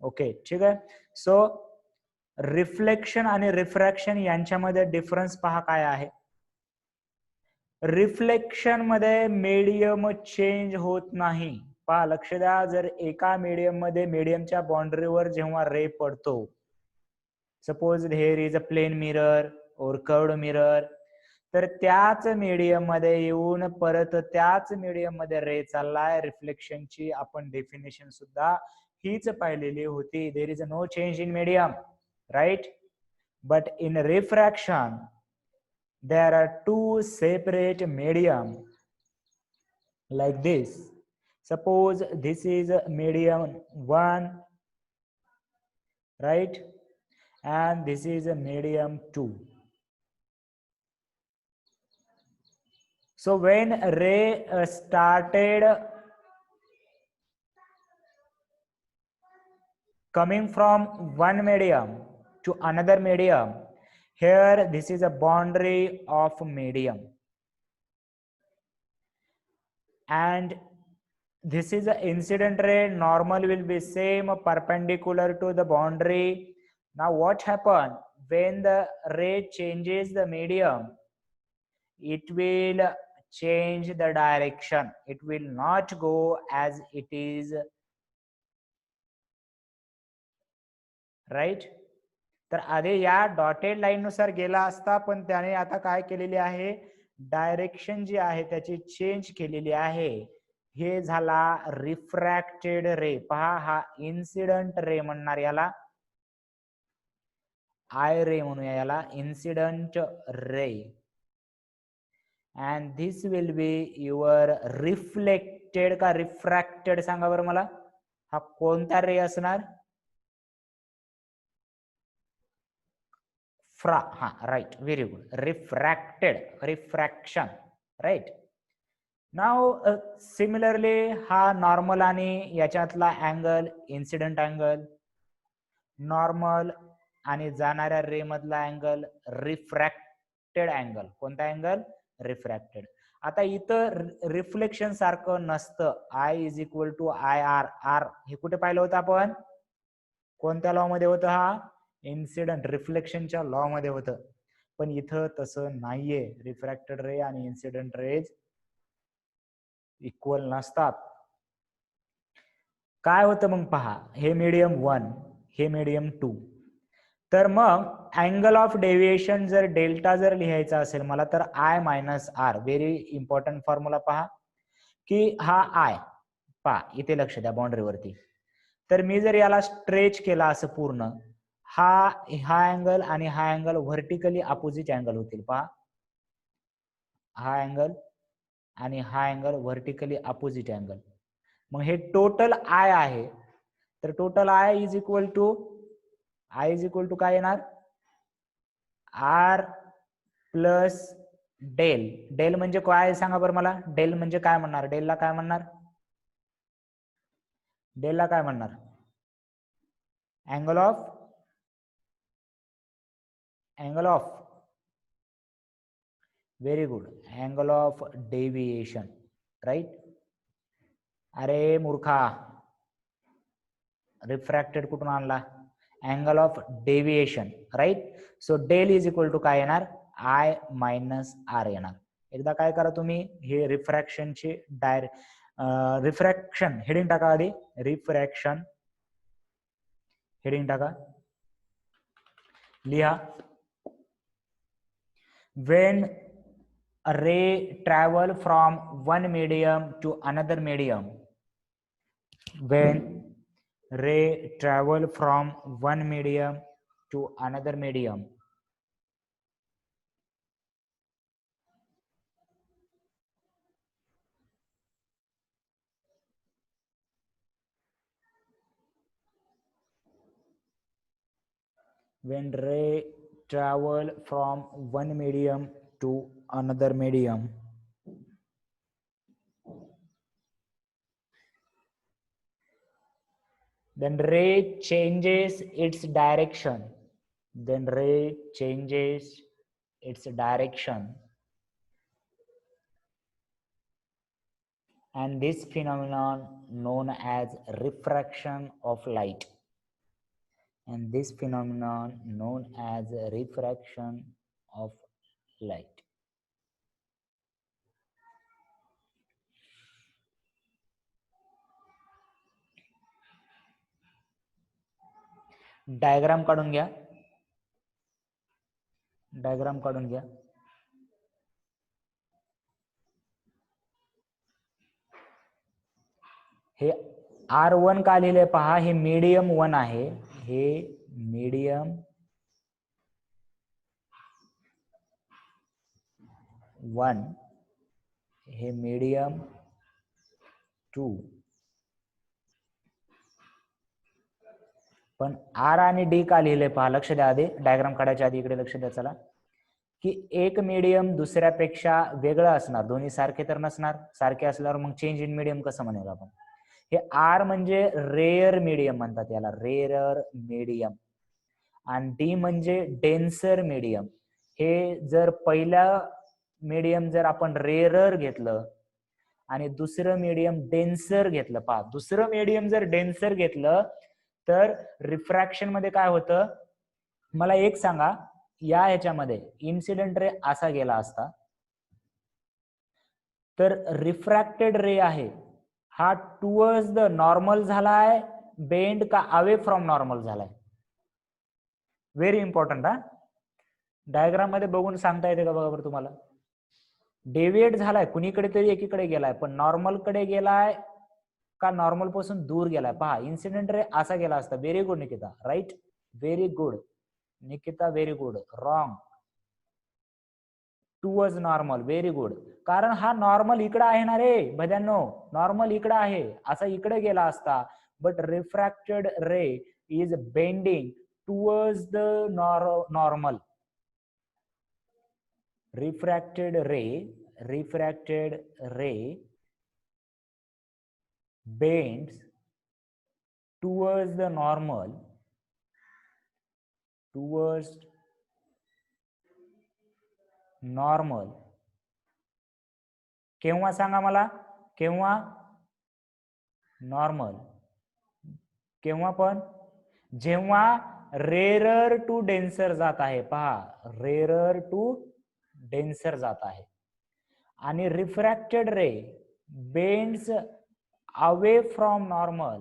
Okay, ठीक आहे. So reflection आणि रिफ्रॅक्शन यांच्यामध्ये डिफरन्स पहा काय आहे. रिफ्लेक्शन मध्ये मीडियम चेंज होत नाही. पहा, लक्ष द्या, जर एका मीडियम मध्ये मीडियमच्या बाउंड्रीवर जेव्हा रे पडतो, suppose here is a plane mirror or curved mirror, तर त्याच मीडियम मध्ये येऊन परत त्याच मीडियम मध्ये रे चाललाय. रिफ्लेक्शनची आपण डेफिनेशन सुद्धा हीच पाहिलेली होती. There is no change in medium, right. But in refraction there are two separate medium like this. Suppose this is medium 1, right, and this is medium 2. So when ray started coming from one medium to another medium, here this is a boundary of medium, and this is the incident ray. Normal will be same, perpendicular to the boundary. Now what happen when the ray changes the medium? It will change the direction. It will not go as it is, right. तर आधी या dotted line नुसार गेला असता, पण त्याने आता काय केलेली आहे, डायरेक्शन जी आहे त्याची चेंज केलेली आहे. हे झाला रिफ्रॅक्टेड रे. पहा, हा इन्सिडंट रे म्हणणार याला, आय रे म्हणूया याला, incident ray. And this will be your reflected का रिफ्रॅक्टेड, सांगा बरं मला. हा कोणता रे असणार? हा, right, very good. Refracted, refraction, right. नाव सिमिलरली हा नॉर्मल आणि याच्यातला अँगल इन्सिडेंट अँगल, नॉर्मल आणि जाणाऱ्या रे मधला अँगल रिफ्रॅक्टेड अँगल. कोणता अँगल? रिफ्रॅक्टेड. आता इथं रिफ्लेक्शन सारखं नसतं. I is equal to i r. R हे कुठे पाहिलं होतं आपण? कोणत्या लॉ मध्ये होतं? हा इन्सिडेंट रिफ्लेक्शनच्या लॉ मध्ये होतं. पण इथं तसं नाहीये. रिफ्रॅक्टेड रे आणि इन्सिडेंट रेज इक्वल नसतात. काय होतं मग पहा, हे मीडियम 1, हे मीडियम 2. तर मग अँगल ऑफ डेव्हिएशन जर डेल्टा जर लिहायचा असेल मला, तर i minus r. Very important formula पहा, की हा आय पहा इथे लक्ष द्या बाउंड्रीवरती. तर मी जर याला स्ट्रेच केला असं पूर्ण, हा अँगल आणि हा अँगल व्हर्टिकली अपोजिट अँगल होतील. पहा, हा अँगल आणि हा अँगल व्हर्टिकली अपोजिट अँगल. मग हे टोटल आय आहे. तर total i is equal to काय येणार? R plus del. डेल म्हणजे काय सांगा बरं मला. डेल म्हणजे काय म्हणणार? डेलला काय म्हणणार? डेलला काय म्हणणार? Angle of very good, angle of deviation, right. अरे मूर्खा, रिफ्रॅक्टेड कुठून आणला? Angle of deviation, right. So del is equal to काय येणार? आय मायनस आर येणार. एकदा काय करा तुम्ही, हे रिफ्रॅक्शनची रिफ्रॅक्शन हेडिंग टाका आधी. रिफ्रॅक्शन हेडिंग टाका, लिहा. when a ray travel from one medium to another medium, when ray travel from one medium to another medium, when ray travel from one medium to another medium, then ray changes its direction. Then ray changes its direction and this phenomenon known as refraction of light, and this phenomenon known as refraction of light. Diagram काढून घ्या, diagram काढून घ्या. हे R1 का लिहिले पहा, हे medium 1 आहे, हे मीडियम 1, हे मीडियम 2. पण R आणि D का लिहिले पहा, लक्ष द्या. आधी डायग्राम काढायच्या आधी इकडे लक्ष द्या. चला, की एक मीडियम दुसऱ्यापेक्षा वेगळं असणार, दोन्ही सारखे तर नसणार. सारखे असल्यावर मग चेंज इन मीडियम कसं म्हणेल आपण. हे R म्हणजे रेअर मीडियम म्हणतात याला, रेअर मीडियम. आणि डी म्हणजे डेन्सर मीडियम. हे जर पहिला मीडियम जर आपण रेअरर घेतलं आणि दुसरं मीडियम डेन्सर घेतलं, पहा दुसरं मीडियम जर डेन्सर घेतलं तर रिफ्रॅक्शन मध्ये काय होतं, मला एक सांगा. या ह्याच्यामध्ये इन्सिडेंट रे असा गेला असता, तर रिफ्रॅक्टेड रे आहे हा टुवर्ड्स द नॉर्मल झालाय, बेंड का अवे फ्रॉम नॉर्मल झालाय. Very important. हा डायग्राम मध्ये बघून सांगता येते का बघा बरं तुम्हाला. डेव्हिएट झालाय, कुणीकडे तरी एकीकडे गेलाय, पण नॉर्मल कडे गेलाय का नॉर्मल पासून दूर गेलाय. पहा इन्सिडेंट रे असा गेला असता. Very good Nikita, right, very good Nikita, very good. Wrong, towards normal, very good. कारण हा नॉर्मल इकडे आहे ना रे भद्यांनो, नॉर्मल इकडे आहे, असा इकडे गेला असता. But refracted ray is bending towards the normal. refracted ray bends towards the normal, केव्हा सांगा मला, केव्हा नॉर्मल, केव्हा पण जेव्हा रेअरर टू डेन्सर जात आहे. पहा रेअरर टू डेन्सर जात आहे. आणि refracted ray bends away from normal,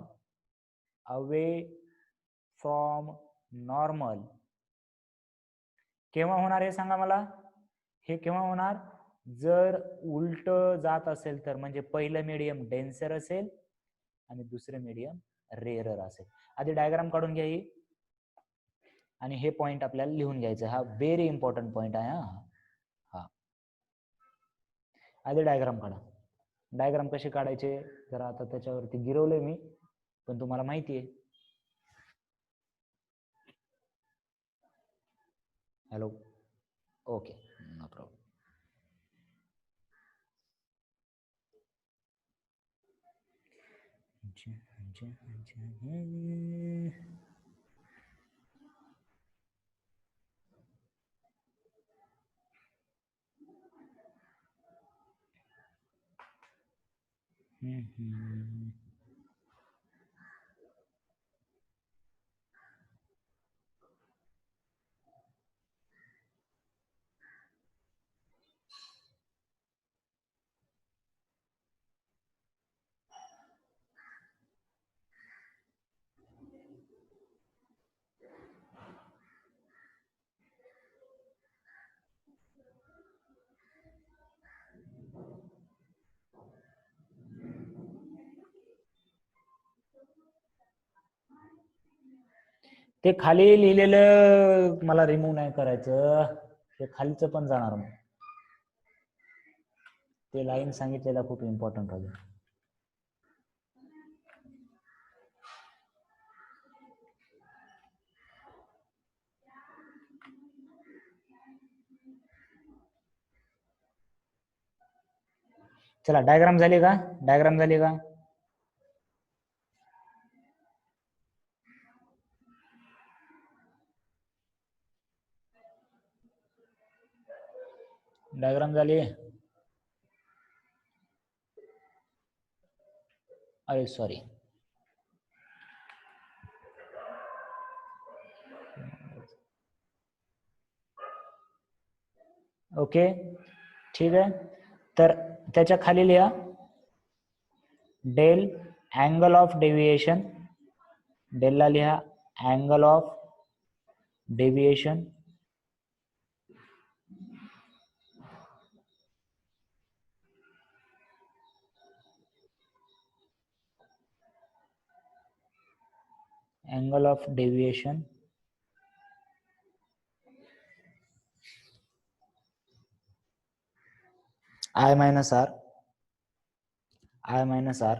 केव्हा होणार हे सांगा मला. हे केव्हा होणार, जर उलट जात असेल तर, म्हणजे पहिलं मीडियम डेन्सर असेल आणि दुसरं मीडियम रेअरर असेल. आधी डायग्राम काढून घ्या ही, आणि हे पॉइंट आपल्याला लिहून घ्यायचं. हा व्हेरी इम्पॉर्टंट पॉइंट आहे. हा आधी डायग्राम काढा. डायग्राम कसे काढायचे जरा आता त्याच्यावरती गिरवलंय मी, पण तुम्हाला माहिती आहे. Hello, okay, no problem. ते खाली लिहिलेलं मला रिमूव्ह नाही करायचं, ते खालीचं पण जाणार. मग ते लाईन सांगितलेला खूप इम्पॉर्टंट आहे. चला डायग्राम झाली का, डायग्राम झाली का. डायग्राम झाली. अरे सॉरी, ओके ठीक आहे. तर त्याच्या खाली लिहा डेल अँगल ऑफ डेविएशन, डेलला लिहा angle of deviation angle of deviation I minus r, I minus r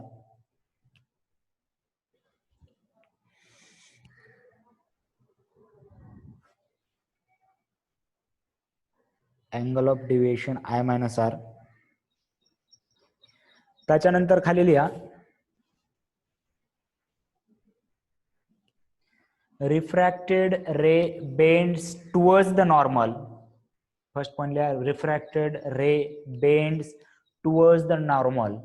angle of deviation I minus r. त्याच्यानंतर खाली लिहा refracted ray bends towards the normal. First point लिहा refracted ray bends towards the normal.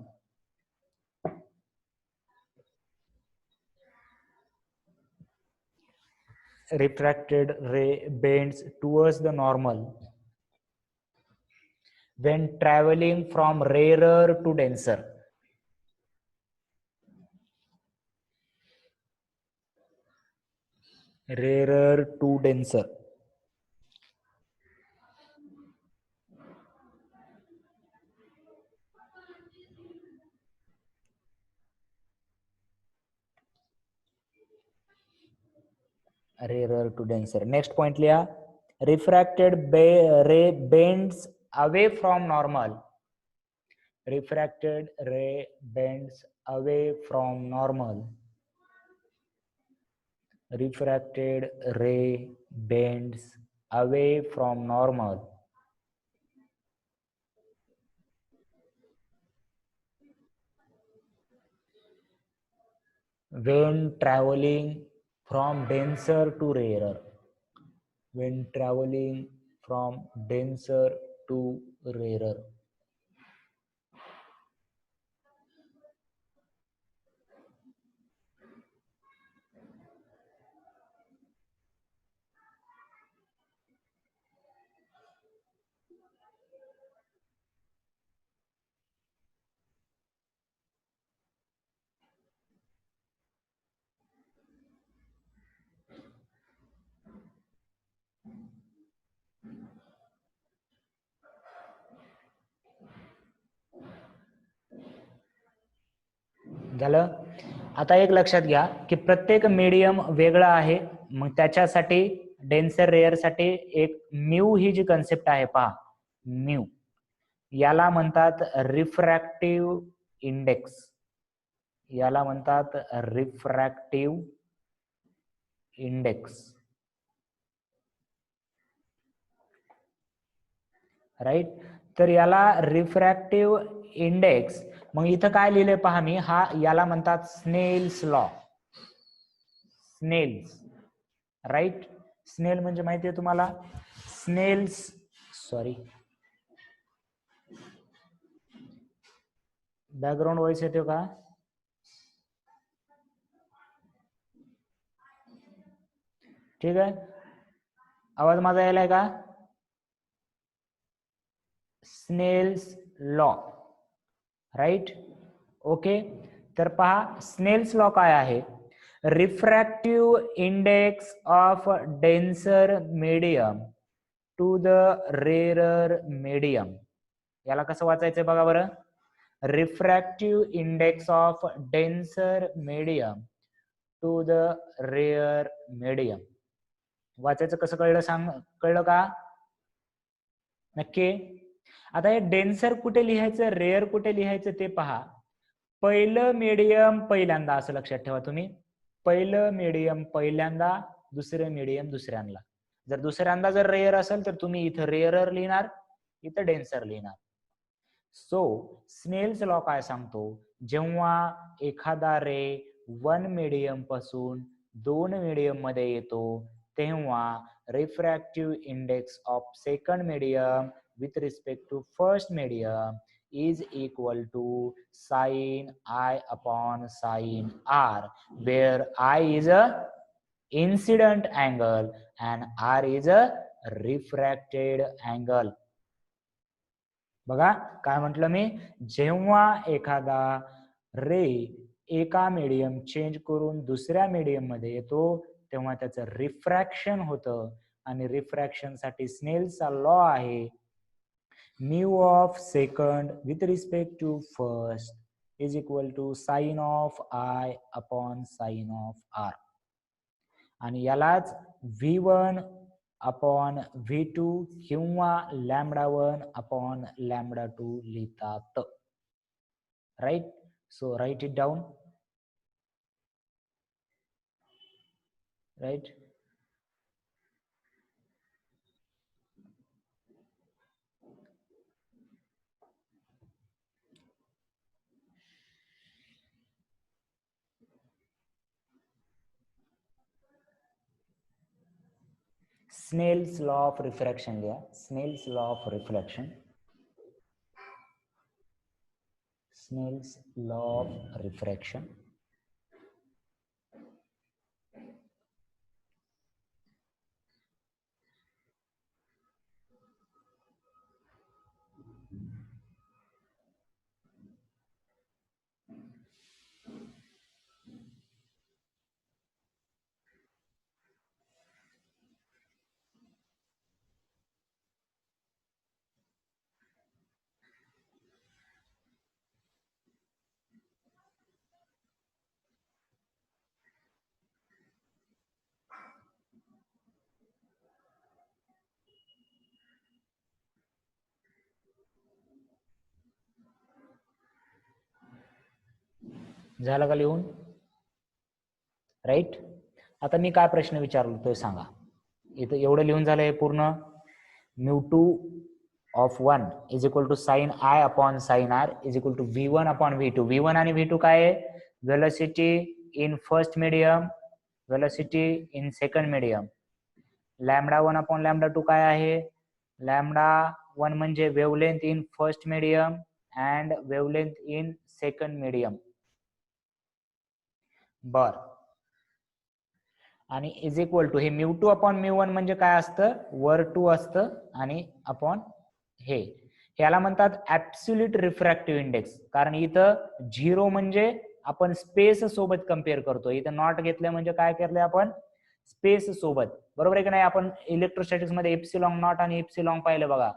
Refracted ray bends towards the normal when traveling from rarer to denser. Rarer to denser. Rarer to denser. Next point लिहा refracted ray bends away from normal. Refracted ray bends away from normal. Refracted ray bends away from normal. When traveling from denser to rarer. When traveling from denser to rarer. झालं. आता एक लक्षात घ्या की प्रत्येक medium वेगळा आहे, मग त्याच्यासाठी डेन्सर रेअर साठी एक म्यू ही जी कन्सेप्ट आहे पहा, म्यू याला म्हणतात रिफ्रॅक्टिव्ह इंडेक्स. याला म्हणतात रिफ्रॅक्टिव्ह इंडेक्स. राईट. तर याला रिफ्रॅक्टिव्ह इंडेक्स, मग इथं काय लिहिले पहा मी, हा याला म्हणतात स्नेल्स लॉ. Snell's, right. स्नेल म्हणजे माहिती आहे तुम्हाला, स्नेल्स, सॉरी बॅकग्राऊंड व्हॉइस येतो का? ठीक आहे, आवाज माझा यायलाय का? Snell's law, right. ओके. तर पहा स्नेल्स लॉ काय आहे, refractive index of denser medium to the rarer medium. याला कसं वाचायचंय बघा बरं, refractive index of denser medium to the rare medium. वाचायचं कसं कळलं सांग, कळलं का? नक्की. आता हे डेन्सर कुठे लिहायचं, रेअर कुठे लिहायचं ते पहा. पहिलं मीडियम पहिल्यांदा, असं लक्षात ठेवा तुम्ही. पहिलं मीडियम पहिल्यांदा, दुसरं मीडियम दुसऱ्यांदा. जर दुसऱ्यांदा जर रेअर असेल तर तुम्ही इथं रेअरर लिहिणार, इथं डेन्सर लिहिणार. सो स्नेल्स लॉ काय सांगतो, जेव्हा एखादा रे वन मीडियम पासून दोन मीडियम मध्ये येतो तेव्हा refractive index of second medium with respect to first medium is equal to sin I upon sin R, where I is a incident angle and R is a refracted angle. बघा काय म्हटलं मी, जेव्हा एखादा रे एका medium change करून दुसऱ्या medium मध्ये येतो तेव्हा त्याचं रिफ्रॅक्शन होतं आणि रिफ्रॅक्शन साठी स्नेलचा लॉ आहे mu of second with respect to first is equal to sin of I upon sin of R, आणि यालाच V1 अपॉन V2 किंवा λ1 अपॉन λ2 लिहितात. Right, so write it down. Right, Snell's law of refraction लिहा. Snell's law of refraction, Snell's law of refraction. झालं का लिहून? Right. आता मी काय प्रश्न विचारतोय सांगा. इथं एवढं लिहून झालं हे पूर्ण. μ2 of 1 is equal to sin I upon sin R is equal to V1 upon V2. V1 आणि V2 काय आहे? Velocity in first medium, velocity in second medium. λ1 upon λ2 काय आहे? λ1 म्हणजे wavelength in first medium and wavelength in second medium. बर, आणि is equal to हे μ2 upon μ1 म्हणजे काय असतं? वर 2 असतं आणि अपॉन हे, याला म्हणतात ऍब्सोल्यूट रिफ्रॅक्टिव्ह इंडेक्स. कारण इथं 0 म्हणजे आपण स्पेस सोबत कम्पेअर करतो, इथं नॉट घेतलं म्हणजे काय केलंय आपण? स्पेस सोबत. बरोबर आहे की नाही? आपण इलेक्ट्रोस्टॅटिक्स मध्ये एप्सिलॉन नॉट आणि एप्सिलॉन पाहिलं बघा,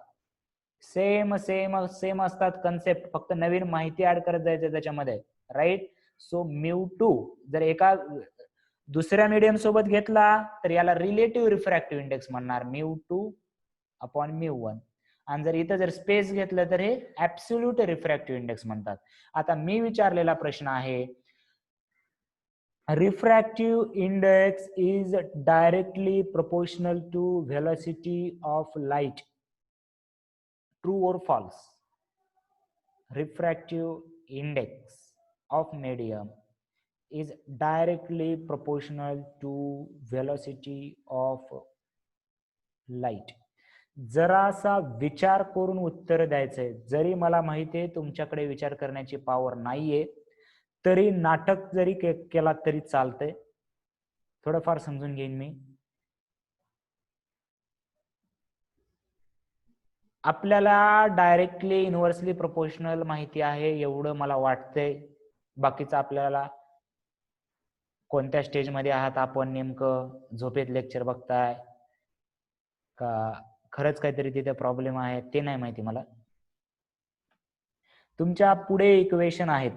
सेम सेम सेम असतात कन्सेप्ट, फक्त नवीन माहिती ऍड करत जायचं त्याच्यामध्ये. राईट. सो μ2 जर एका दुसऱ्या मीडियम सोबत घेतला तर याला रिलेटिव्ह रिफ्रॅक्टिव्ह इंडेक्स म्हणणार μ2 अपॉन μ1, आणि जर इथं जर स्पेस घेतलं तर हे ऍब्सोल्यूट रिफ्रॅक्टिव्ह इंडेक्स म्हणतात. आता मी विचारलेला प्रश्न आहे, refractive index is directly proportional to velocity of light. True or false? Refractive index of medium is directly proportional to velocity of light. जरासा विचार करून उत्तर द्यायचंय. जरी मला माहिती आहे तुमच्याकडे विचार करण्याची पॉवर नाहीये, तरी नाटक जरी केला तरी चालतंय. थोडंफार समजून घेईन मी. आपल्याला डायरेक्टली इनव्हर्सली प्रोपोर्शनल माहिती आहे एवढं मला वाटतंय. बाकीचं आपल्याला कोणत्या स्टेज मध्ये आहात आपण, नेमकं झोपेत लेक्चर बघताय का खरंच काहीतरी तिथे प्रॉब्लेम आहे ते नाही माहिती मला. तुमच्या पुढे इक्वेशन आहेत.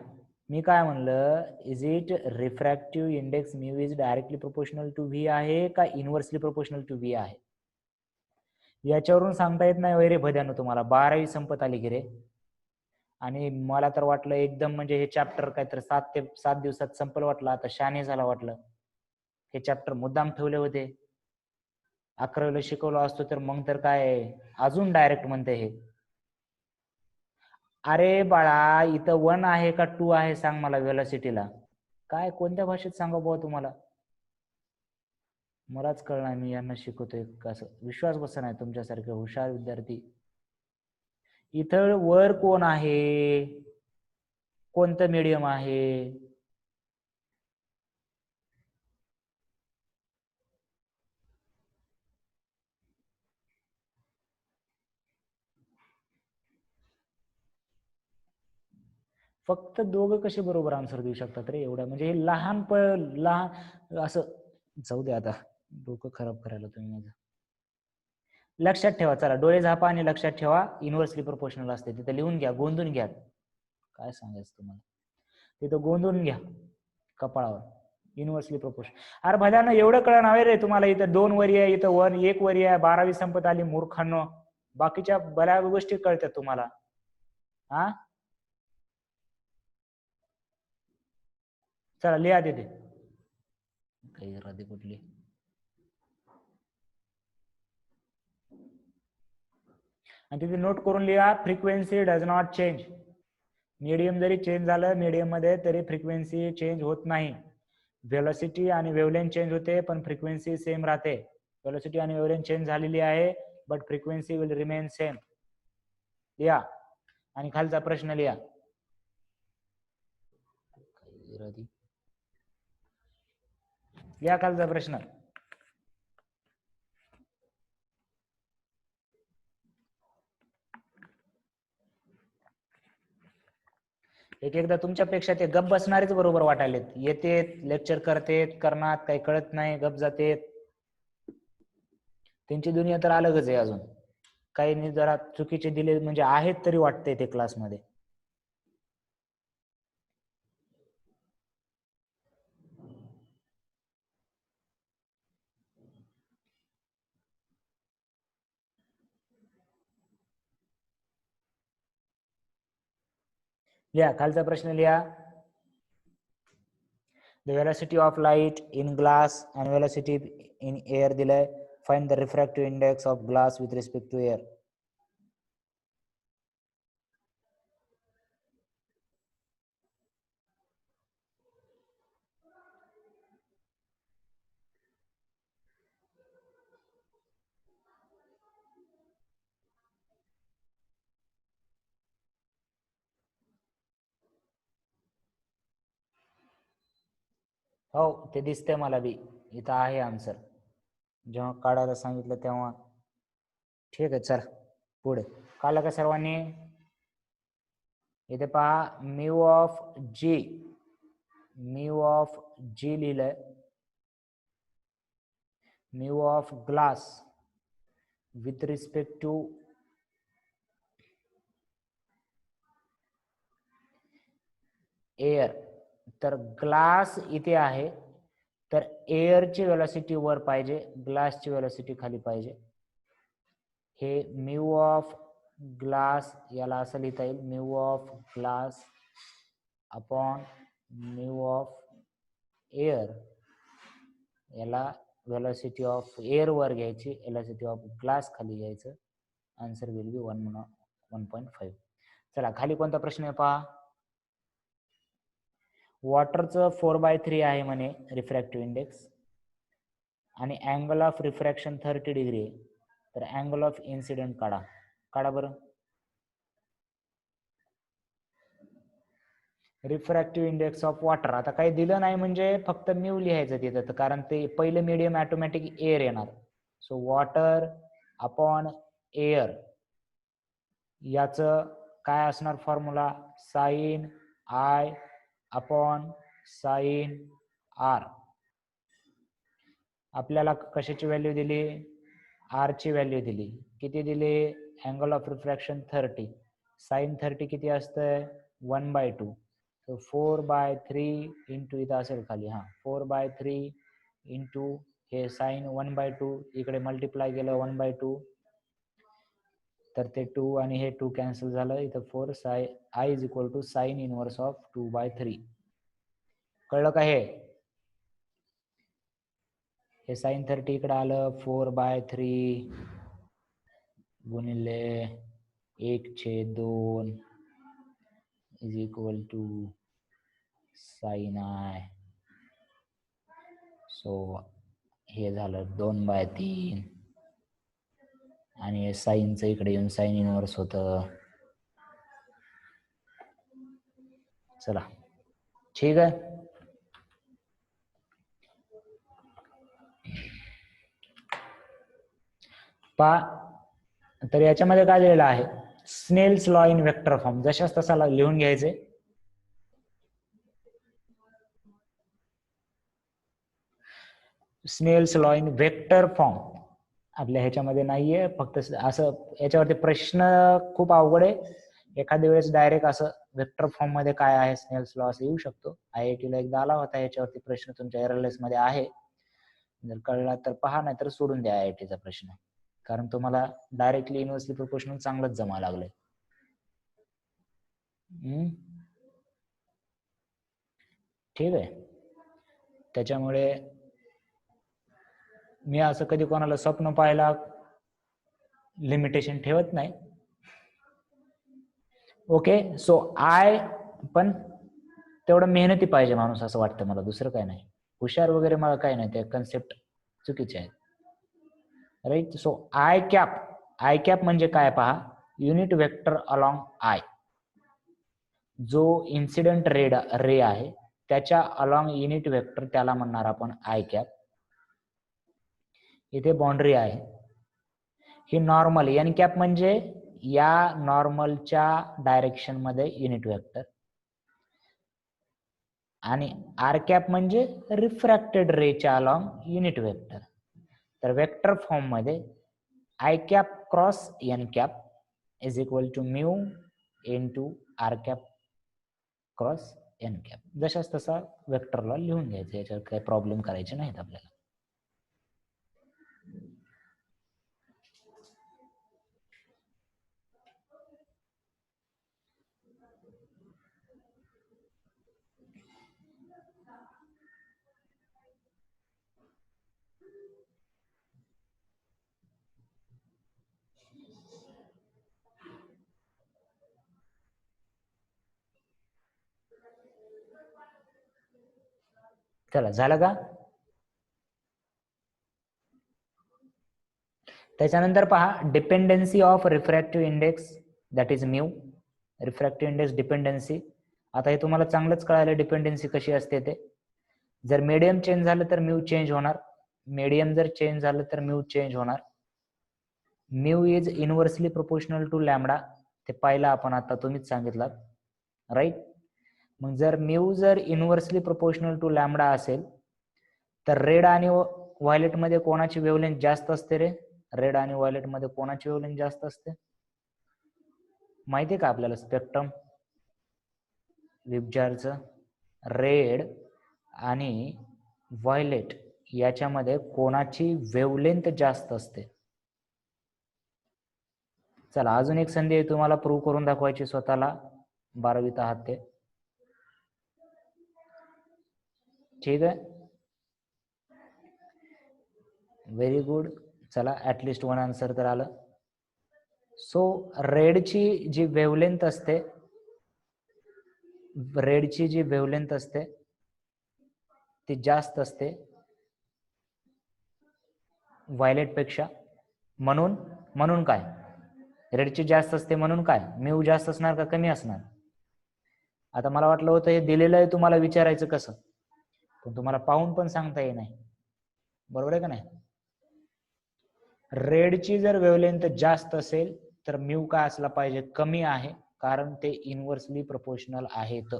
मी काय म्हणलं, is it refractive index mu is directly proportional to v आहे का इनव्हर्सली प्रोपोर्शनल टू व्ही आहे? याच्यावरून सांगता येत नाही वैरे भद्यानो तुम्हाला. 12वी संपत आली की रे. आणि मला तर वाटलं एकदम म्हणजे हे चॅप्टर काय तर 7 दिवसात संपल वाटलं. आता शाने झाला वाटलं. हे चॅप्टर मुद्दाम ठेवले होते. 11वीला शिकवलं असतो तर मग तर काय अजून डायरेक्ट म्हणते हे. अरे बाळा, इथं 1 आहे का 2 आहे सांग मला वेलोसिटीला. काय कोणत्या भाषेत सांगा बुवा तुम्हाला? मलाच कळणार मी यांना शिकवतोय कसं. विश्वास बसत नाही तुमच्यासारखे हुशार विद्यार्थी. इथं वर कोण आहे, कोणतं मीडियम आहे? फक्त दोघं कसे बरोबर आन्सर देऊ शकतात रे एवढ्या, म्हणजे हे लहान असं. जाऊ दे आता, डोकं खराब करायला तुम्ही माझं. लक्षात ठेवा, चला डोळे झापा आणि लक्षात ठेवा, इन्व्हर्सली प्रोपोर्शनल असते तिथे लिहून घ्या, गोंधून घ्या. काय सांगायचं तुम्हाला, तिथं गोंधून घ्या कपाळावर, इन्व्हर्सली प्रोपोर्शनल. अरे भल्यानं एवढं कळलं नव्हे रे तुम्हाला, इथं 2 वरी आहे, इथं 1 वरी आहे, 12वी संपत आली मूर्खांनो. बाकीच्या बऱ्याच गोष्टी कळतात तुम्हाला. हा चला लिहा तिथे काही राधी कुठली. आणि तिथे नोट करून लिहा, frequency does not change. Medium जरी चेंज झालं मीडियम मध्ये तरी फ्रिक्वेन्सी चेंज होत नाही. व्हेलॉसिटी आणि वेव्हलेंथ चेंज होते पण फ्रिक्वेन्सी सेम राहते. व्हेलॉसिटी आणि वेव्हलेंथ चेंज झालेली आहे but frequency will remain same. लिहा आणि खालचा प्रश्न लिहा. लिहा खालचा प्रश्न. एक एकदा तुमच्यापेक्षा ते गप बसणारेच बरोबर वाटायलेत. येतेत लेक्चर करतेत, करणार काही कळत नाही, गप जातेत. त्यांची दुनिया तर अलगच आहे. अजून काही जरा चुकीचे दिले म्हणजे आहेत तरी वाटतंय ते क्लासमध्ये. लिहा खालचा प्रश्न लिहा. The velocity of light in glass and velocity in air दिलाय. Find the refractive index of glass with respect to air. हो ते दिसतंय मला बी, इथं आहे आन्सर. जेव्हा काढायला सांगितलं तेव्हा. ठीक आहे चल पुढे. काढलं का सर्वांनी? इथे पहा mu of G, mu of G लिहिलंय. Mu of glass with respect to air. तर ग्लास इथे आहे तर एअरची वेलॉसिटी वर पाहिजे, ग्लासची वेलॉसिटी खाली पाहिजे. हे म्यू ऑफ ग्लास याला असं लिहिता येईल, mu of glass upon mu of air. याला वेलॉसिटी ऑफ एअर वर घ्यायची, वेलॉसिटी ऑफ ग्लास खाली घ्यायचं. Answer will be 1.5. चला खाली कोणता प्रश्न आहे पहा. वॉटरचं 4/3 आहे म्हणे रिफ्रॅक्टिव्ह इंडेक्स आणि अँगल ऑफ रिफ्रॅक्शन 30 डिग्री आहे. तर अँगल ऑफ इन्सिडेंट काढा. काढा बरं. रिफ्रॅक्टिव्ह इंडेक्स ऑफ वॉटर आता काही दिलं नाही म्हणजे फक्त म्यू लिहायचं तिथं, कारण ते पहिलं मीडियम ऑटोमॅटिक एअर येणार. सो वॉटर अपॉन एअर याचं काय असणार formula, sine i upon sine r. आपल्याला कशाची व्हॅल्यू दिली, आर ची व्हॅल्यू दिली. किती दिली, अँगल ऑफ रिफ्रॅक्शन 30. साइन 30 किती असतं 1/2. सो 4/3 इंटू इथं असेल खाली, हा 4/3 इंटू हे साइन 1/2 इकडे मल्टिप्लाय केलं 1/2 तर ते 2 आणि हे 2 कॅन्सल झालं. इथं 4 i is equal to sine inverse of 2/3. कळलं का हे साइन 30 इकडे आलं 4/3 गुणिले 1/2 is equal to sine i. So हे झालं 2/3 आणि साइनचं इकडे येऊन साइन इनवर्स होतं चला ठीक आहे. तर याच्यामध्ये काय दिलेलं आहे, Snell's law in vector form, जशाच तसा लिहून घ्यायचे. Snell's law in vector form आपल्या ह्याच्यामध्ये नाहीये, फक्त असं याच्यावरती प्रश्न खूप अवघड आहे. एखाद्या वेळेस डायरेक्ट असं वेक्टर फॉर्म मध्ये काय आहे स्नेल्स लॉ असं येऊ शकतो. IIT ला एकदा आला होता याच्यावरती प्रश्न, तुमच्या एररलेस मध्ये आहे, जर कळला तर पहा, नाही तर सोडून द्या IIT चा प्रश्न, कारण तुम्हाला डायरेक्टली इन्व्हर्सली प्रोपोर्शनल चांगलंच जमा लागलंय. ठीक आहे. त्याच्यामुळे मी असं कधी कोणाला स्वप्न पाहायला लिमिटेशन ठेवत नाही. ओके. सो पण तेवढं मेहनती पाहिजे माणूस असं वाटतं मला, दुसरं काय नाही. हुशार वगैरे मला काय नाही, ते कन्सेप्ट चुकीचे आहेत. राईट. सो आय कॅप म्हणजे काय पहा, युनिट वेक्टर अलॉंग आय. जो इन्सिडेंट रे आहे त्याच्या अलॉंग युनिट वेक्टर, त्याला म्हणणार आपण आय कॅप. इथे बाउंड्री आहे, ही नॉर्मल. एन कॅप म्हणजे या नॉर्मलच्या डायरेक्शन मध्ये युनिट वेक्टर, आणि आर कॅप म्हणजे रिफ्रॅक्टेड रेच्या अलॉंग युनिट वेक्टर. तर वेक्टर फॉर्म मध्ये I cap cross N cap is equal to mu into R cap cross N cap. जशाच तसा वेक्टरला लिहून घ्यायचं, याच्यावर काही प्रॉब्लेम करायचे नाहीत आपल्याला. चला, झालं का? त्याच्यानंतर पहा, dependency of refractive index, that is mu. Refractive index dependency. आता हे तुम्हाला चांगलंच कळालं डिपेंडन्सी कशी असते ते. जर मीडियम चेंज झालं तर म्यू चेंज होणार, मीडियम जर चेंज झालं तर म्यू चेंज होणार. Mu is inversely proportional to lambda, ते पाहिलं आपण आता, तुम्हीच सांगितलं. राईट. मग जर म्यू जर इनव्हर्सली प्रोपोर्शनल टू लॅम्बडा असेल तर रेड आणि व्हायलेट मध्ये कोणाची वेव्हलेंथ जास्त असते रे? रेड आणि व्हायलेट मध्ये कोणाची वेव्हलेंथ जास्त असते माहितीये का आपल्याला? स्पेक्ट्रम विबजारचं रेड आणि व्हायलेट याच्यामध्ये कोणाची वेव्हलेंथ जास्त असते? चला, अजून एक संधी आहे तुम्हाला प्रूव्ह करून दाखवायची स्वतःला. 12वीत आहात ते, ठीक आहे. Very good. चला, ऍटलिस्ट वन आन्सर तर आलं. सो रेडची जी वेव्हलेंथ असते, ती जास्त असते व्हायलेट पेक्षा. म्हणून काय? रेडची जास्त असते म्हणून काय? म्यू जास्त असणार का कमी असणार? आता मला वाटलं होतं हे दिलेलं आहे तुम्हाला विचारायचं कसं, पण तुम्हाला पाहून पण सांगता येईल नाही. बरोबर आहे का नाही? रेडची जर वेव्हलेंथ जास्त असेल तर म्यू काय असला पाहिजे? कमी आहे, कारण ते इनव्हर्सली प्रोपोर्शनल आहेत.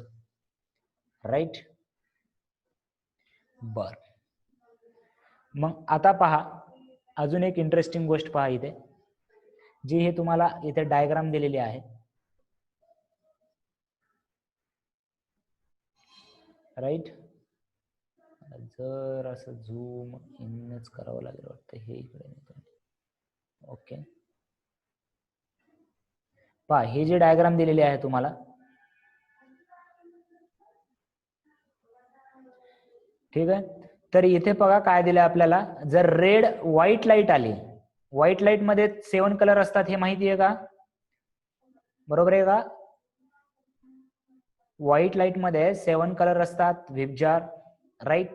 राईट. बर. मग आता पहा, अजून एक इंटरेस्टिंग गोष्ट पहा इथे, जी हे तुम्हाला इथे डायग्राम दिलेली आहे. राईट. जर असं झूम इनच करावं लागेल वाटतं, हे इकडे. ओके. पहा, हे जे डायग्राम दिलेली आहे तुम्हाला, ठीक आहे. तर इथे बघा काय दिलं आपल्याला. जर रेड व्हाईट लाईट आली, व्हाईट लाईट मध्ये 7 कलर असतात, हे माहिती आहे का? बरोबर आहे का? व्हाईट लाईट मध्ये 7 कलर असतात विबजार. राईट.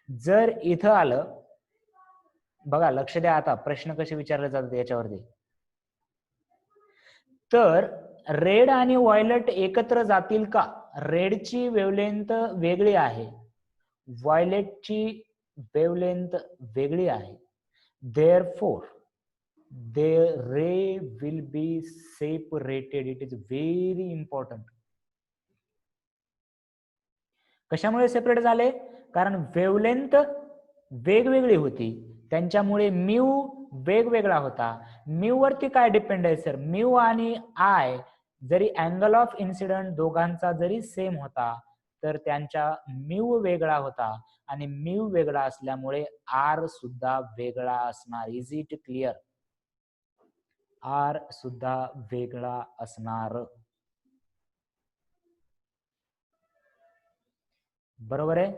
जर इथं आलं, बघा लक्ष द्या, आता प्रश्न कसे विचारले जातात याच्यावरती. तर रेड आणि व्हायलेट एकत्र जातील का? रेडची वेवलेंथ वेगळी आहे, व्हायलेटची वेवलेंथ वेगळी आहे, therefore the ray will be separated. It is very important. कशामुळे सेपरेट झाले? कारण वेवलेंथ वेगवेगळी होती, त्यांच्यामुळे म्यू वेगवेगळा होता. म्यू वरती काय डिपेंड आहे सर? म्यू आणि आय जरी अँगल ऑफ इन्सिडेंट दोघांचा जरी सेम होता तर त्यांचा म्यू वेगळा होता, आणि म्यू वेगळा असल्यामुळे आर सुद्धा वेगळा असणार. Is it clear? आर सुद्धा वेगळा असणार. बरोबर आहे?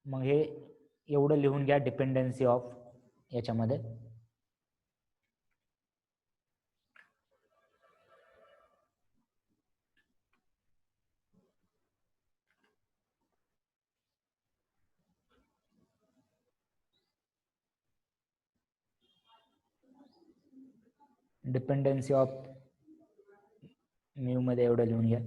मग हे एवढं लिहून घ्या डिपेंडन्सी ऑफ याच्यामध्ये. डिपेंडन्सी ऑफ म्यू मध्ये एवढं लिहून घ्या.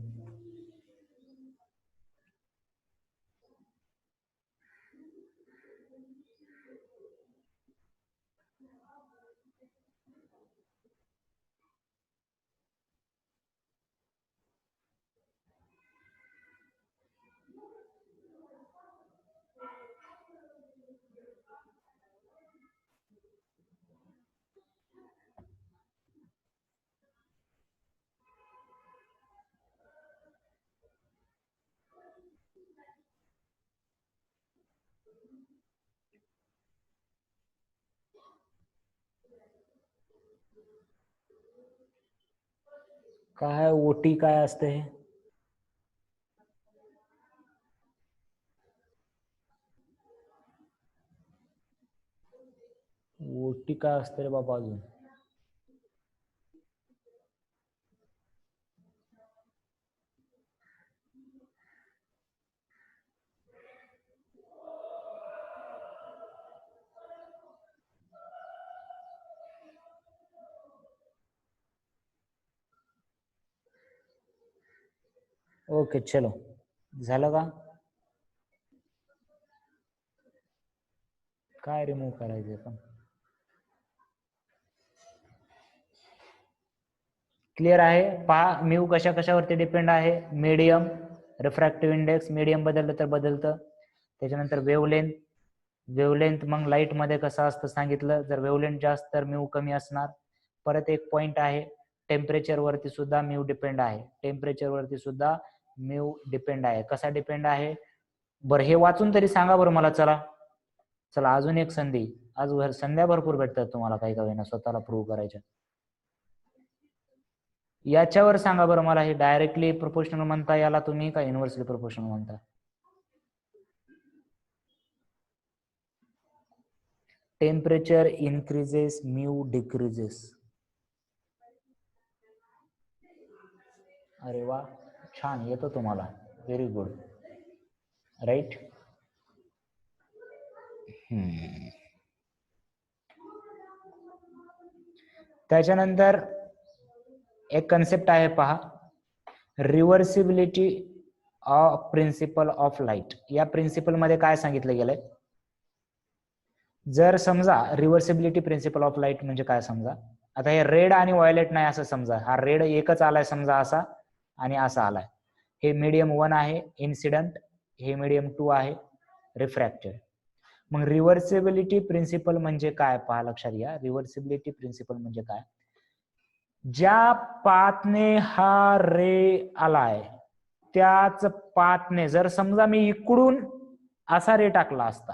काय ओटी काय असते हे? ओटी काय असते रे बाबा अजून? ओके चलो, झालं का? काय रिमूव्ह करायचं पण? क्लिअर आहे? पहा म्यू कशा कशावरती डिपेंड आहे? मीडियम, रिफ्रॅक्टिव्ह इंडेक्स, मीडियम बदललं तर बदलतं. त्याच्यानंतर वेवलेंथ, वेवलेंथ मग लाईट मध्ये कसं असतं सांगितलं, जर वेवलेंथ जास्त तर म्यू कमी असणार. परत एक पॉइंट आहे, टेम्परेचर वरती सुद्धा म्यू डिपेंड आहे. टेम्परेचर वरती सुद्धा म्यू डिपेंड आहे. कसा डिपेंड आहे बरं हे वाचून तरी सांगा बरं मला. चला चला अजून एक संधी. आज संध्या भरपूर भेटतात तुम्हाला काही का होईना स्वतःला प्रूव्ह करायच्या. याच्यावर सांगा बरं मला, हे डायरेक्टली प्रोपोर्शनल म्हणता याला तुम्ही का इन्व्हर्सली प्रोपोर्शनल म्हणता? Temperature increases, mu decreases. अरे वा, छान येतो तुम्हाला, व्हेरी गुड, राईट. त्याच्यानंतर एक कन्सेप्ट आहे पहा, रिव्हर्सिबिलिटी ऑफ प्रिन्सिपल ऑफ लाईट. या प्रिन्सिपल मध्ये काय सांगितलं गेलंय? जर समजा रिव्हर्सिबिलिटी प्रिन्सिपल ऑफ लाईट म्हणजे काय समजा, आता हे रेड आणि व्हायलेट नाही असं समजा, हा रेड एकच आलाय समजा असा आणि असा आलाय. हे मीडियम 1 आहे इन्सिडंट, हे मीडियम 2 आहे रिफ्रॅक्टेड. मग रिव्हर्सिबिलिटी प्रिन्सिपल म्हणजे काय पहा, लक्षात घ्या. रिव्हर्सिबिलिटी प्रिन्सिपल म्हणजे काय? ज्या पाथने हा रे आलाय त्याच पाथने जर समजा मी इकडून असा रे टाकला असता,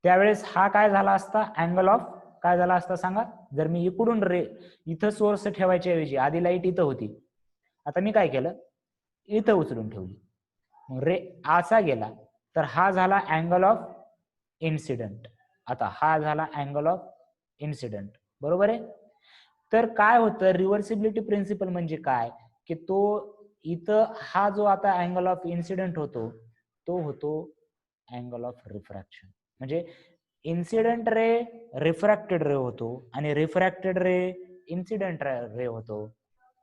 त्यावेळेस हा काय झाला असता? अँगल ऑफ काय झाला असता सांगा? जर मी इकडून रे, इथं सोर्स ठेवायच्या ऐवजी आधी लाईट इथं होती, आता मी काय केलं, इथं उचलून ठेवली, रे असा गेला, तर हा झाला अँगल ऑफ इन्सिडेंट. आता हा झाला अँगल ऑफ इन्सिडेंट, बरोबर आहे. तर काय होतं, रिव्हर्सिबिलिटी प्रिन्सिपल म्हणजे काय, की तो इथं हा जो आता अँगल ऑफ इन्सिडेंट होतो तो होतो अँगल ऑफ रिफ्रॅक्शन. म्हणजे इन्सिडेंट रे रिफ्रॅक्टेड रे होतो आणि रिफ्रॅक्टेड रे इन्सिडेंट रे होतो.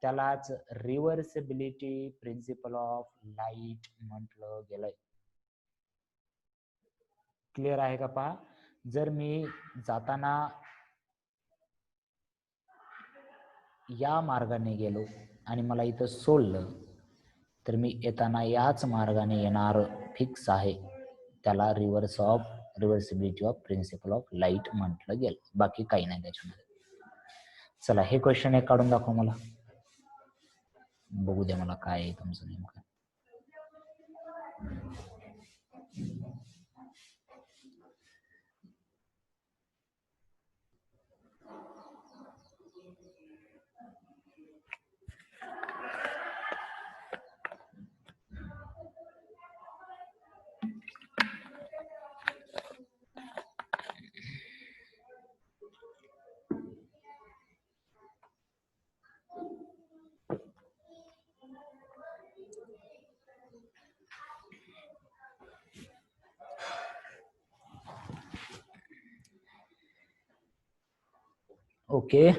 त्यालाच रिव्हर्सिबिलिटी प्रिन्सिपल ऑफ लाईट म्हटलं गेलंय. क्लिअर आहे का? पहा, जर मी जाताना या मार्गाने गेलो आणि मला इथं सोडलं तर मी येताना याच मार्गाने येणार फिक्स आहे. त्याला रिव्हर्सिबिलिटी ऑफ प्रिन्सिपल ऑफ लाईट म्हटलं गेलं, बाकी काही नाही त्याच्यामध्ये. चला, हे क्वेश्चन एक काढून दाखव मला, बघू द्या मला काय आहे तुमचं नेमकं. ओके,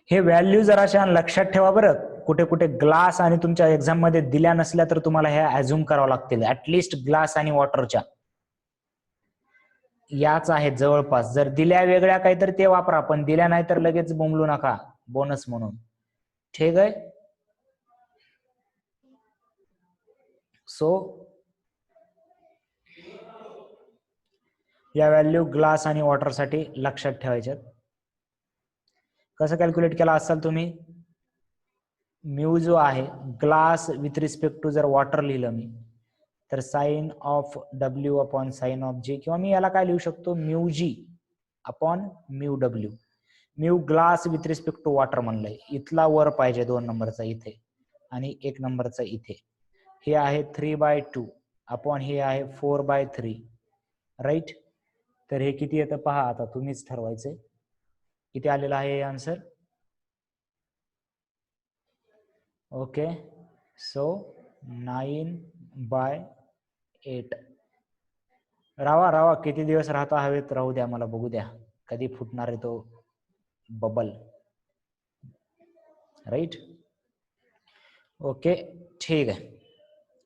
हे व्हॅल्यू जरा लक्षात ठेवा बरं. कुठे कुठे ग्लास आणि तुमच्या एक्झाम मध्ये दिल्या नसल्या तर तुम्हाला हे अझ्युम करावं लागतील. ऍटलिस्ट ग्लास आणि वॉटरच्या याच आहेत जवळपास. जर दिल्या वेगळ्या काही तर ते वापरा, पण दिल्या नाही तर लगेच बोंबलू नका बोनस म्हणून. ठीक आहे. सो या व्हॅल्यू ग्लास आणि वॉटर साठी लक्षात ठेवायच्यात. कसं कॅल्क्युलेट केला असाल तुम्ही? म्यू जो आहे ग्लास विथ रिस्पेक्ट टू जर वॉटर लिहिलं मी तर sine of W upon sine of G, किंवा मी याला काय लिहू शकतो, mu G upon mu W. Mu glass with respect to water म्हणलंय, इथला वर पाहिजे 2 नंबरचा इथे आणि 1 नंबरचा इथे. हे आहे 3/2 अपॉन हे आहे 4/3, राईट. तर हे किती येतं पहा, आता तुम्हीच ठरवायचंय किती आलेलं आहे आन्सर. Okay, so 9/8. राहा किती दिवस राहता हवेत राहू द्या, मला बघू द्या कधी फुटणार आहे तो बबल, राईट. ओके, ठीक आहे.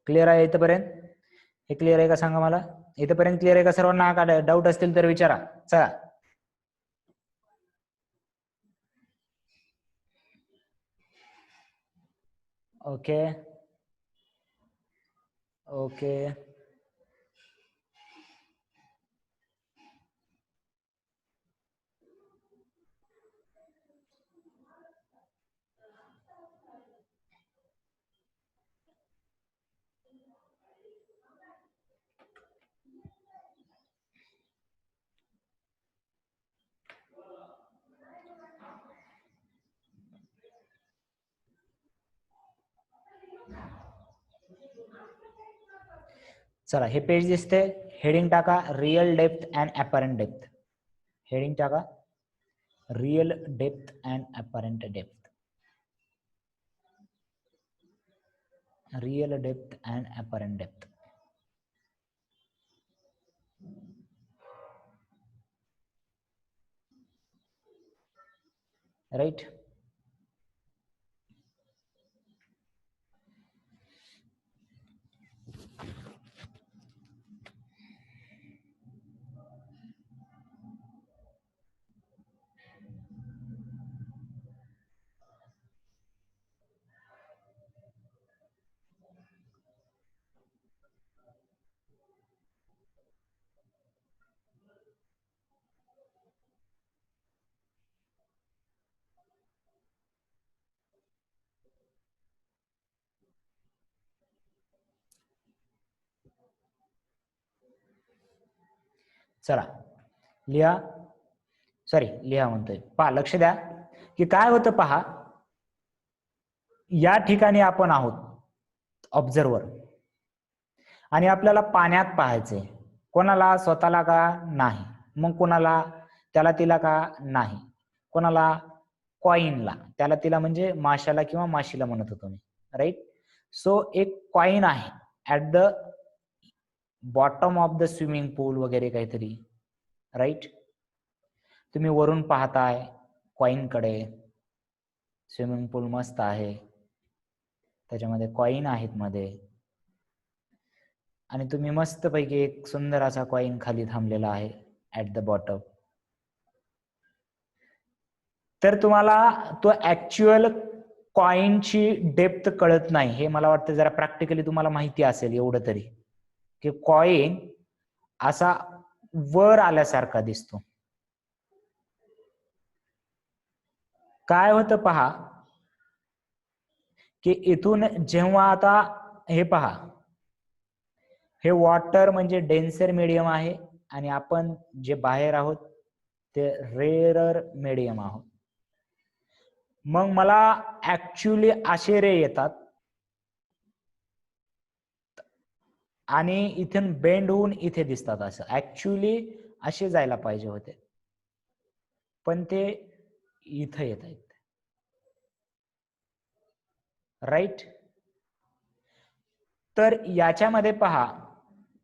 क्लिअर आहे इथपर्यंत? हे क्लिअर आहे का सांगा मला? इथपर्यंत क्लिअर आहे का सर्वांना? काय डाऊट असतील तर विचारा. चला, ओके ओके चला, हे पेज दिसते. हेडिंग टाका real depth and apparent depth. Heading टाका real depth and apparent depth. Real depth and apparent depth. Right. चला लिहा, सॉरी लिहा म्हणतोय, पहा लक्ष द्या की काय होतं. पहा, या ठिकाणी आपण आहोत ऑब्झर्वर आणि आपल्याला पाण्यात पाहायचंय. कोणाला? स्वतःला का? नाही. मग कोणाला? त्याला तिला का? नाही. कोणाला? कॉईनला. त्याला तिला म्हणजे माशाला किंवा माशीला म्हणत होतो मी, राईट. सो एक कॉईन आहे at the bottom of the swimming pool वगैरे काहीतरी, राईट. तुम्ही वरून पाहताय कॉइन कडे, स्विमिंग पूल मस्त आहे, त्याच्यामध्ये कॉइन आहेत मध्ये, आणि तुम्ही मस्त पैकी एक सुंदर असा कॉइन खाली थांबलेला आहे ऍट द बॉटम. तर तुम्हाला तो ऍक्च्युअल कॉइनची डेप्थ कळत नाही, हे मला वाटतं जरा प्रॅक्टिकली तुम्हाला माहिती असेल एवढं तरी, की कॉइन असा वर आल्यासारखा दिसतो. काय होतं पहा, की इथून जेव्हा आता हे पहा, हे वॉटर म्हणजे डेन्सर मीडियम आहे आणि आपण जे बाहेर आहोत ते रेअरर मीडियम आहोत. मग मला ऍक्च्युअली असे रे येतात आणि इथून बेंड होऊन इथे दिसतात. असं ऍक्च्युअली असे जायला पाहिजे होते, पण ते इथं येत आहेत. राईट. तर याच्यामध्ये पहा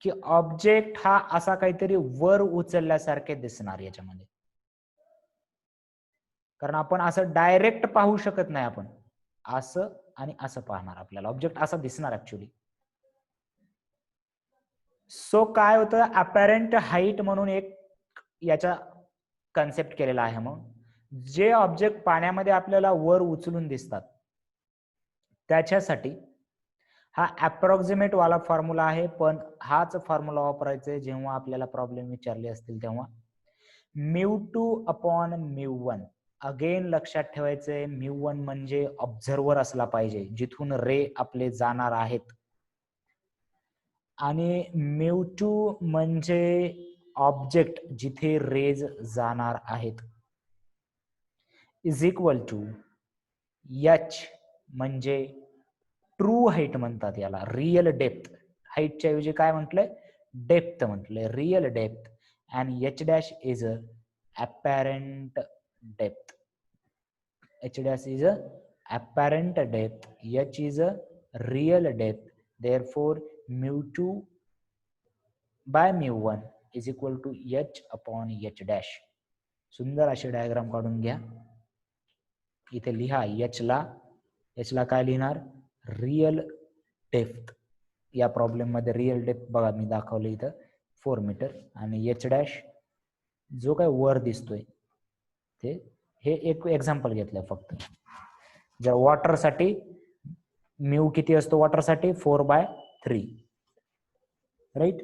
की ऑब्जेक्ट हा असा काहीतरी वर उचलल्यासारखे दिसणार याच्यामध्ये, कारण आपण असं डायरेक्ट पाहू शकत नाही. आपण असं आणि असं पाहणार, आपल्याला ऑब्जेक्ट असा दिसणार ऍक्च्युअली. सो काय होतं, अपॅरेंट हाईट म्हणून एक याचा कन्सेप्ट केलेला आहे. मग जे ऑब्जेक्ट पाण्यामध्ये आपल्याला वर उचलून दिसतात त्याच्यासाठी हा अप्रॉक्सिमेट वाला फॉर्म्युला आहे, पण हाच फॉर्म्युला वापरायचा जेव्हा आपल्याला प्रॉब्लेम विचारले असतील तेव्हा. μ2 अपॉन μ1. अगेन लक्षात ठेवायचंय, μ1 म्हणजे ऑब्झर्वर असला पाहिजे जिथून रे आपले जाणार आहेत, आणि μ2 म्हणजे ऑब्जेक्ट जिथे रेज जाणार आहेत, इज इक्वल टू h म्हणजे ट्रू हाईट म्हणतात याला, रिअल डेप्थ. हाईटच्या ऐवजी काय म्हटलंय, डेप्थ म्हटलंय, real depth. and h dash is a apparent depth. h dash is a apparent depth, h is a real depth. Therefore μ2 by μ1 is equal to h upon h dash. सुंदर असे diagram काढून घ्या. इथे लिहा h ला काय लिहिणार, real depth. या प्रॉब्लेम मध्ये रिअल डेप्थ बघा मी दाखवलं इथं 4 मीटर, आणि एच डॅश जो काय वर दिसतोय ते, हे एक एक्झाम्पल घेतलंय फक्त. जर वॉटर साठी म्यू किती असतो, वॉटर साठी 4/3. राईट.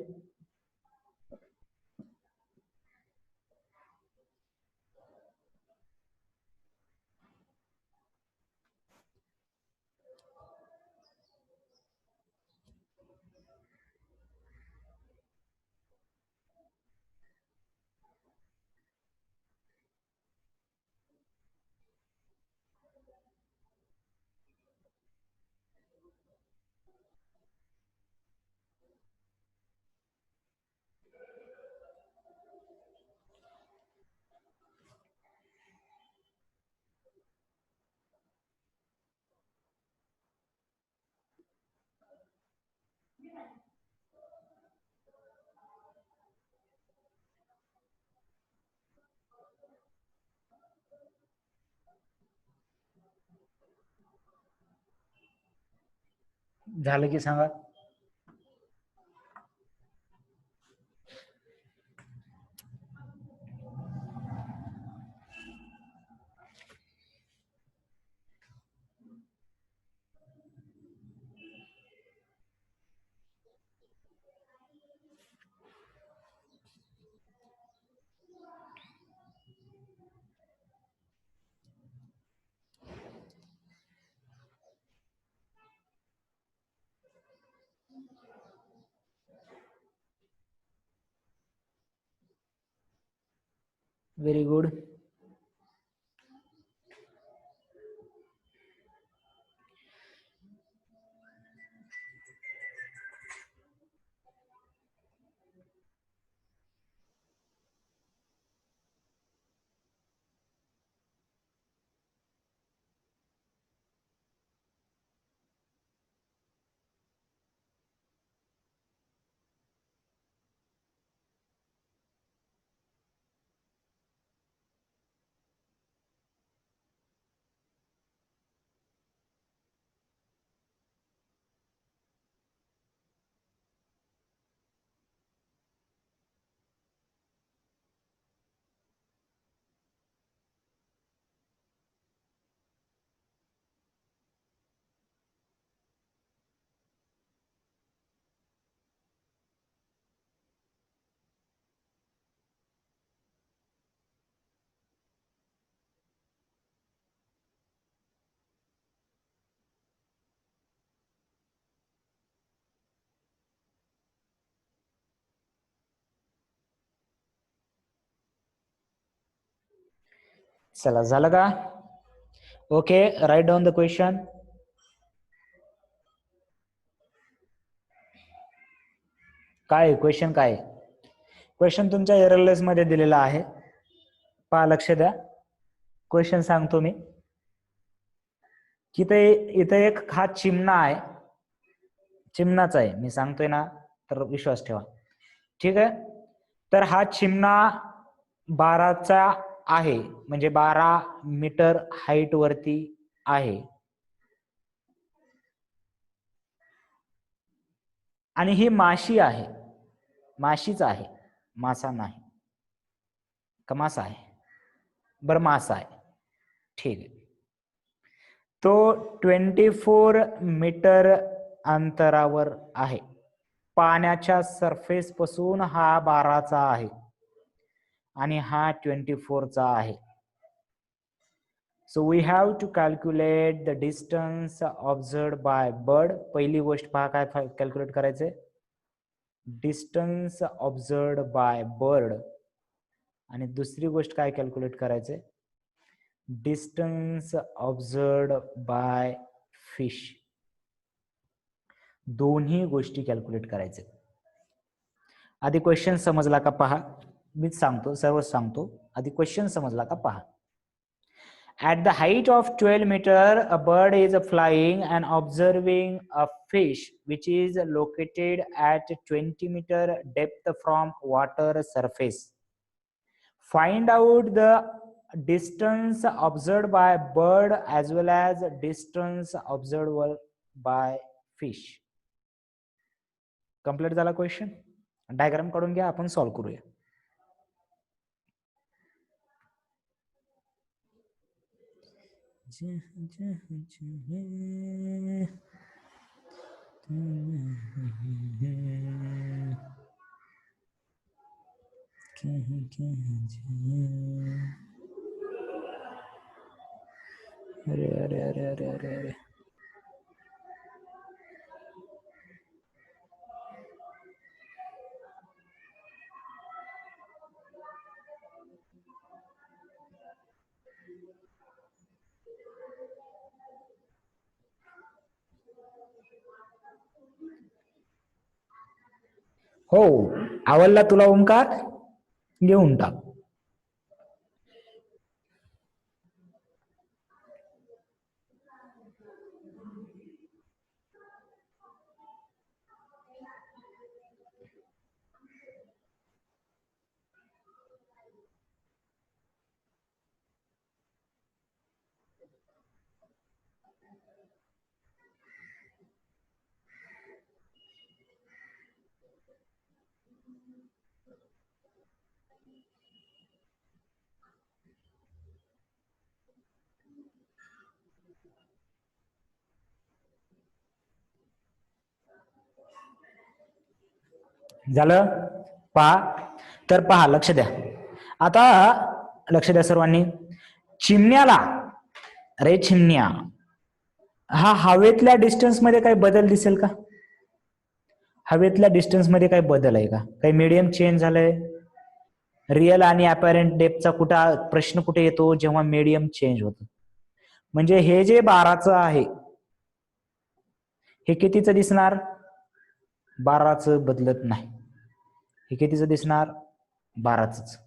झालं की सांगा. Very good. चला झालं का? Okay, right down the question. काय क्वेश्चन काय? क्वेश्चन तुमच्या एररलेस मध्ये दिलेला आहे, पहा लक्ष द्या. क्वेश्चन सांगतो मी. इथे एक हा चिमणा आहे, चिमणाच आहे, मी सांगतोय ना तर विश्वास ठेवा. ठीक आहे. तर हा चिमणा 12चा आहे, म्हणजे 12 मीटर हाईट वरती आहे. आणि ही माशी आहे, माशीच आहे, मासा नाही का? मासा आहे, बरं मासा आहे. ठीक आहे. तो 24 मीटर अंतरावर आहे. पाण्याच्या सरफेस पासून हा 12चा आहे आणि हा 24चा आहे. So we have to calculate the distance observed by bird. पहिली गोष्ट पहा, काय कॅल्क्युलेट करायचंय? Distance observed by bird. आणि दुसरी गोष्ट काय कॅल्क्युलेट करायचंय? Distance observed by fish. दोन्ही गोष्टी कॅल्क्युलेट करायचे. आधी क्वेश्चन समजला का पहा, मीच सांगतो, सर्व सांगतो. आधी क्वेश्चन समजला का पहा. At the height of 12 meter, a bird is flying and observing a fish which is located at 20 meter depth from water surface. Find out the distance observed by bird as well as distance observed by fish. Complete झाला question. Diagram काढून घ्या, आपण solve करूया. अरे अरे अरे अरे अरे अरे हो, आवडला तुला ओंकार? घेऊन टाक. झालं? पहा, तर पहा, लक्ष द्या. आता लक्ष द्या सर्वांनी. चिमण्याला, अरे चिमण्या, हा हवेतल्या डिस्टन्स मध्ये काही बदल दिसेल का? हवेतल्या डिस्टन्स मध्ये काही बदल आहे का? काही मीडियम चेंज झालंय? रिअल आणि अपॅरेंट डेप्थचा प्रश्न कुठे येतो? जेव्हा मीडियम चेंज होतो. म्हणजे हे जे 12चं आहे, हे कितीचं दिसणार? 12चं बदलत नाही. हे कितीचं दिसणार? 12च.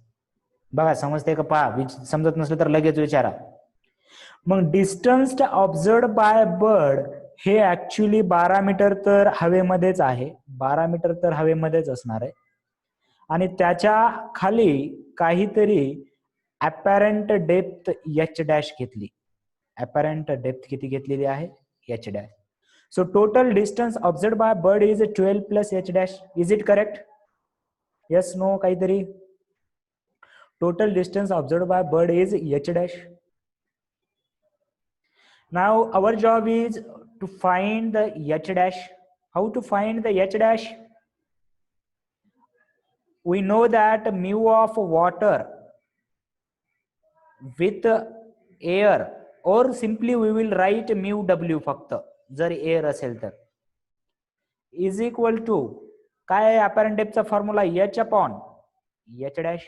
बघा, समजते का? पहा, समजत नसलं तर लगेच विचारा. मग डिस्टन्स ऑब्झर्व्ड बाय बर्ड हे ऍक्च्युली 12 मीटर तर हवेमध्येच आहे, 12 मीटर तर हवेमध्येच असणार आहे. आणि त्याच्या खाली काहीतरी अपॅरंट डेप्थ एच डॅश घेतली. अपॅरंट डेप्थ किती घेतलेली आहे? H dash. So total distance observed by bird is 12 plus H dash. Is it correct? Yes, no, काहीतरी? Total distance observed by bird is h dash. Now our job is to find the h dash. How to find the h dash? We know that mu of water with air, or simply we will write mu w फक्त जर air असेल तर, is equal to काय? apparent depth चा formula h upon h dash.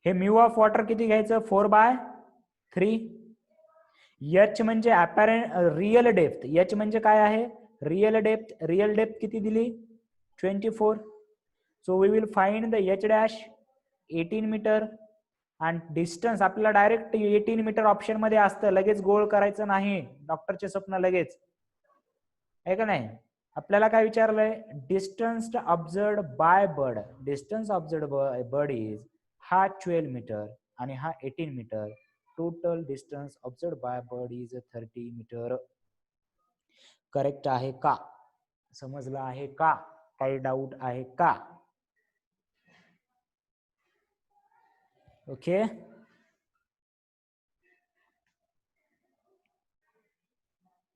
हे mu of water किती घ्यायचं 4/3. H म्हणजे अपॅरेंट रिअल डेप्थ. एच म्हणजे काय आहे रिअल डेप्थ. रिअल डेप्थ किती दिली 24. So we will find the h dash 18 metre. आणि डिस्टन्स आपल्याला डायरेक्ट 18 मीटर ऑप्शन मध्ये असतं. लगेच गोळ करायचं नाही डॉक्टरचे स्वप्न लगेच आहे का नाही. आपल्याला काय विचारलंय distance observe by bird. Distance observe by bird is हा 12 मीटर आणि हा 18 metre. Total distance observe by bird is 30 metre. Correct आहे का समजलं आहे का काही डाऊट आहे का. Okay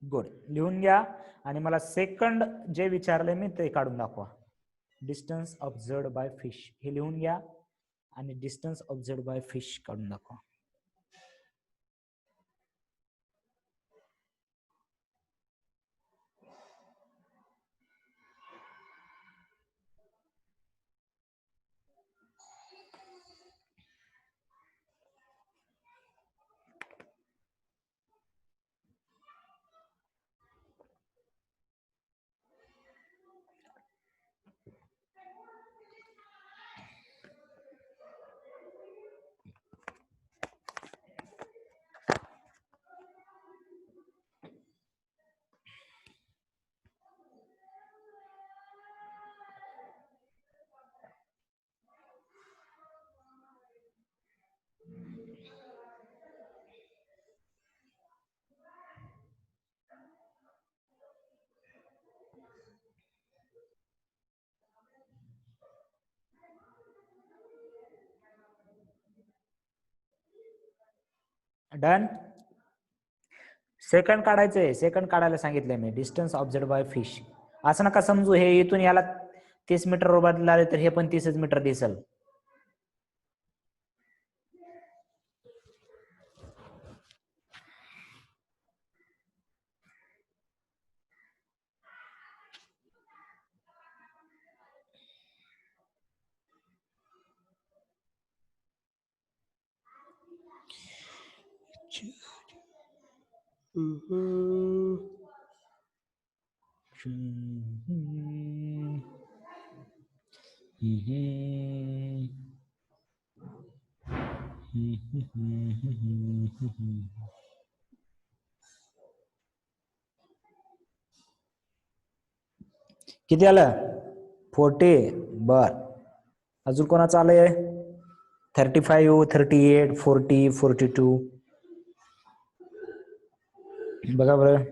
good. लिहून घ्या आणि मला सेकंड जे विचारले मी ते काढून दाखवा. डिस्टन्स ऑब्झर्व बाय फिश हे लिहून घ्या आणि डिस्टन्स ऑब्झर्व बाय फिश काढून दाखवा. डन. सेकंड काढायचंय. सेकंड काढायला सांगितलंय मी. Distance observe by fish. असं नका समजू हे इथून याला 30 मीटर बदलाले तर हे पण 30 मीटर दिसल. किती आलं 40. बर अजून कोणाचं आलंय 35 38 40 42 बघा बरं.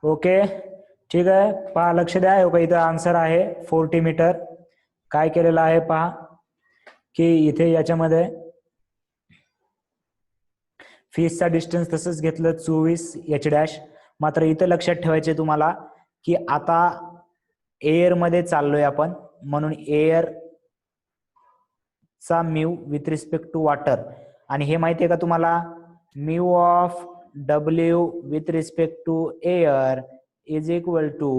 ओके ठीक आहे पहा लक्ष द्या. इथं आन्सर आहे 40 मीटर. काय केलेलं आहे पहा की इथे याच्यामध्ये फिशचा डिस्टन्स तसंच घेतलं 24 एच डॅश. मात्र इथं लक्षात ठेवायचे तुम्हाला की आता एअर मध्ये चाललोय आपण म्हणून एअर चा mu with respect to water. आणि हे माहिती आहे का तुम्हाला म्यू ऑफ डब्ल्यू with respect to air is equal to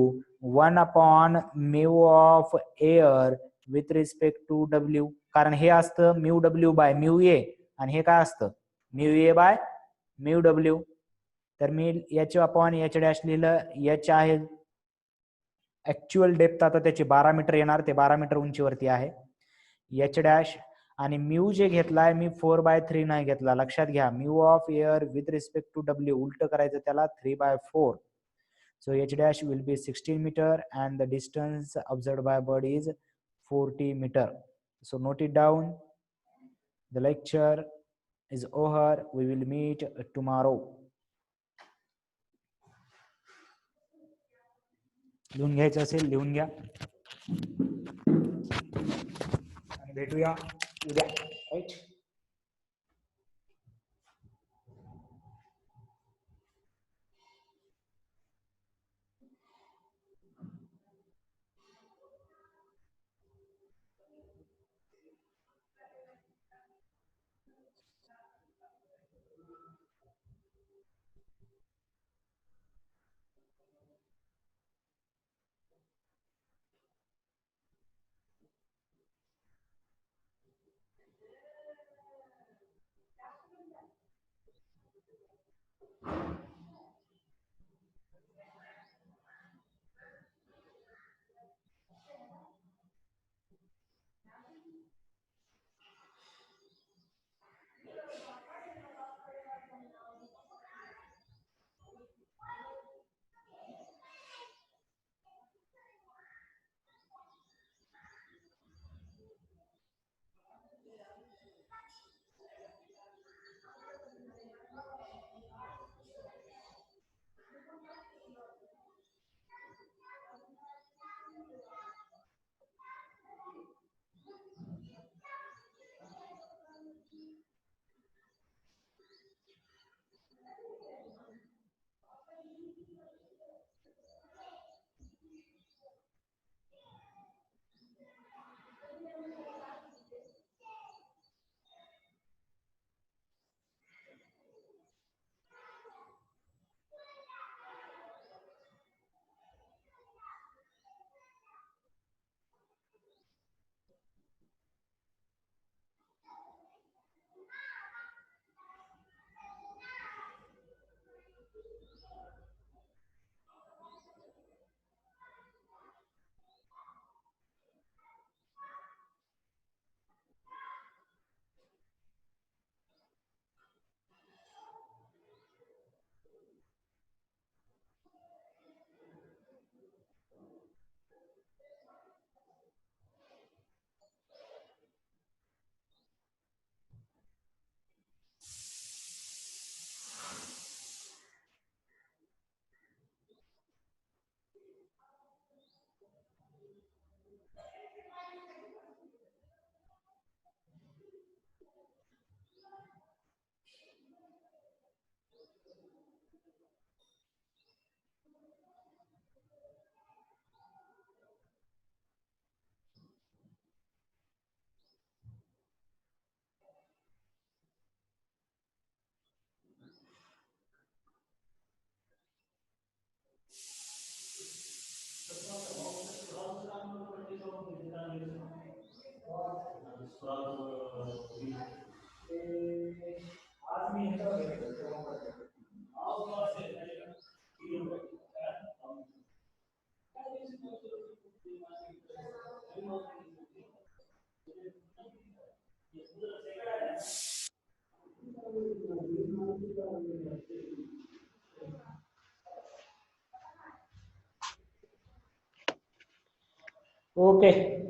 1 mu of air with respect to डब्ल्यू. कारण हे असतं म्यू डब्ल्यू बाय म्यू ए आणि हे काय असतं म्यू ए बाय म्यू डब्ल्यू. तर मी एच अपॉन एच डॅश लिहिलं. एच आहे ऍक्च्युअल डेप्थ आता त्याची 12 मीटर येणार. ते 12 मीटर उंचीवरती आहे एच डॅश. आणि म्यू जे घेतलाय मी 4/3 नाही घेतला. लक्षात घ्या mu of air with respect to डब्ल्यू उलट करायचं त्याला 3/4. So h dash will be 16 meter and the distance observed by bird is 40 meter. So note it down. The lecture is over. We will meet tomorrow. लिहून घ्यायचं असेल लिहून घ्या आणि भेटूया उद्या राईट. Okay.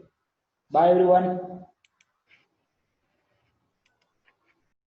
Bye everyone.